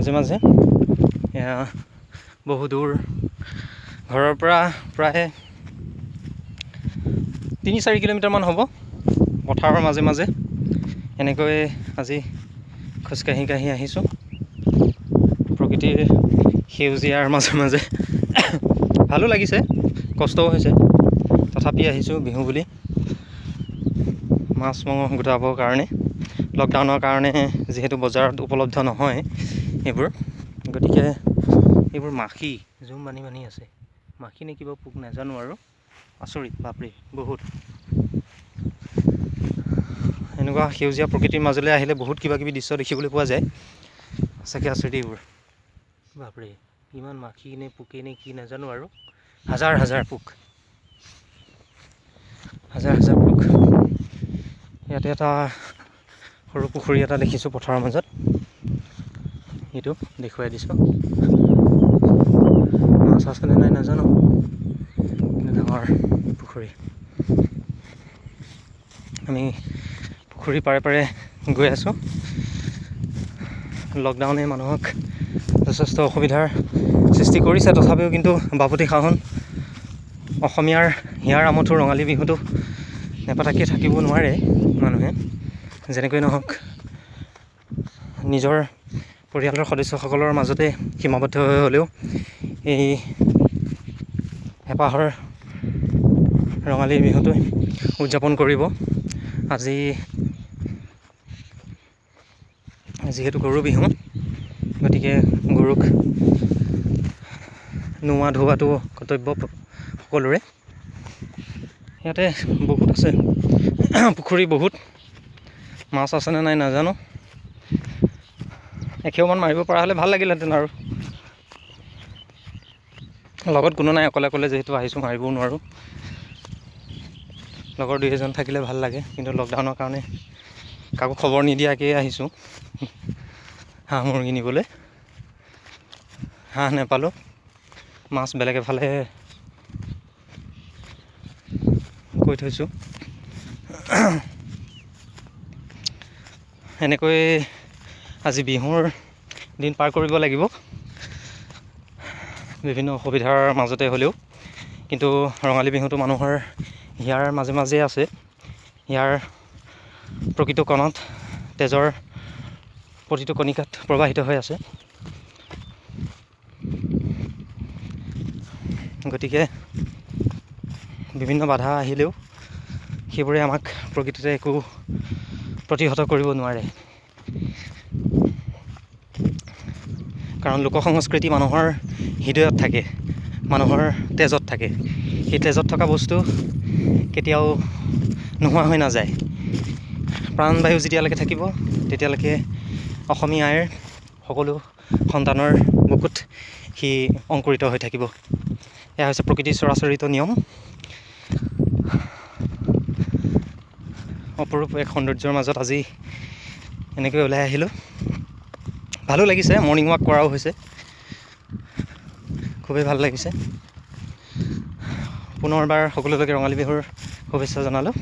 মাজে মাজে এয়া বহু দূৰ ঘৰৰ পৰা প্ৰায় ৩-৪ কিলোমিটাৰমান হ'ব। পথাৰৰ মাজে মাজে এনেকৈ আজি খোজকাঢ়ি আহিছোঁ প্ৰকৃতিৰ সেউজীয়াৰ মাজে মাজে। ভালো লাগিছে, কষ্টও হৈছে, তথাপি আহিছোঁ বিহু বুলি মাছ মঙহ গোটাবৰ কাৰণে। লকডাউনৰ কাৰণে যিহেতু বজাৰত উপলব্ধ নহয় এইবোৰ, গতিকে এইবোৰ মাখি জুম বানি আছে। মাখি নে কিবা পোক নাজানো আৰু, আচৰিত বাপৰে বহুত। এনেকুৱা সেউজীয়া প্ৰকৃতিৰ মাজলৈ আহিলে বহুত কিবা কিবি দৃশ্য দেখিবলৈ পোৱা যায়। সঁচাকৈ আচৰিত এইবোৰ, বাপৰে ইমান মাখি নে পোকে নে কি নাজানো আৰু, হাজাৰ হাজাৰ পোক। ইয়াতে এটা সৰু পুখুৰী এটা দেখিছোঁ পথাৰৰ মাজত, এইটো দেখুৱাই দিছোঁ। মাছ আছেনে নাই নাজানো, কিন্তু ডাঙৰ পুখুৰী। আমি পুখুৰী পাৰে পাৰে গৈ আছোঁ। লকডাউনে মানুহক যথেষ্ট অসুবিধাৰ সৃষ্টি কৰিছে, তথাপিও কিন্তু বাপুতি সাহোন অসমীয়াৰ হিয়াৰ আমঠু ৰঙালী বিহুটো নেপাতাকৈ থাকিব নোৱাৰে মানুহে। যেনেকৈ নহওক নিজৰ পৰিয়ালৰ সদস্যসকলৰ মাজতে সীমাবদ্ধ হৈ হ'লেও এই হেঁপাহৰ ৰঙালী বিহুটো উদযাপন কৰিব। আজি যিহেতু গৰু বিহু, গতিকে গৰুক নোওৱা ধোৱাটো কৰ্তব্য সকলোৰে। ইয়াতে বহুত আছে পুখুৰী, বহুত মাছ আছেনে নাই নাজানো। এখেওমান মাৰিব পৰা হ'লে ভাল লাগিলহেঁতেন আৰু, লগত কোনো নাই, অকলে যিহেতু আহিছোঁ মাৰিবও নোৱাৰোঁ। লগৰ 2-এজন থাকিলে ভাল লাগে, কিন্তু লকডাউনৰ কাৰণে কাকো খবৰ নিদিয়াকৈ আহিছোঁ হাঁহ মুৰ্গী নিবলৈ। হাঁহ নেপালোঁ, মাছ বেলেগ এফালে কৈ থৈছোঁ। এনেকৈ আজি বিহুৰ দিন পাৰ কৰিব লাগিব, বিভিন্ন অসুবিধাৰ মাজতে হ'লেও। কিন্তু ৰঙালী বিহুটো মানুহৰ হিয়াৰ মাজে মাজে আছে। ইয়াৰ প্ৰকৃত কণত তেজৰ প্ৰতিটো কণিকাত প্ৰবাহিত হৈ আছে। গতিকে বিভিন্ন বাধা আহিলেও সেইবোৰে আমাক প্ৰকৃততে একো প্ৰতিহত কৰিব নোৱাৰে, কাৰণ লোক সংস্কৃতি মানুহৰ হৃদয়ত থাকে, মানুহৰ তেজত থাকে। সেই তেজত থকা বস্তু কেতিয়াও নোহোৱা হৈ নাযায়। প্ৰাণবায়ু যেতিয়ালৈকে থাকিব, তেতিয়ালৈকে অসমীয়া আইৰ সকলো সন্তানৰ বুকুত সি অংকুৰিত হৈ থাকিব। এয়া হৈছে প্ৰকৃতিৰ চৰাচৰিত নিয়ম। অপৰূপ এক সৌন্দৰ্যৰ মাজত আজি এনেকৈ ওলাই আহিলোঁ। ভালো লাগিছে, মৰ্ণিং ৱাক কৰাও হৈছে, খুবেই ভাল লাগিছে। পুনৰবাৰ সকলোলৈকে ৰঙালী বিহুৰ শুভেচ্ছা জনালোঁ।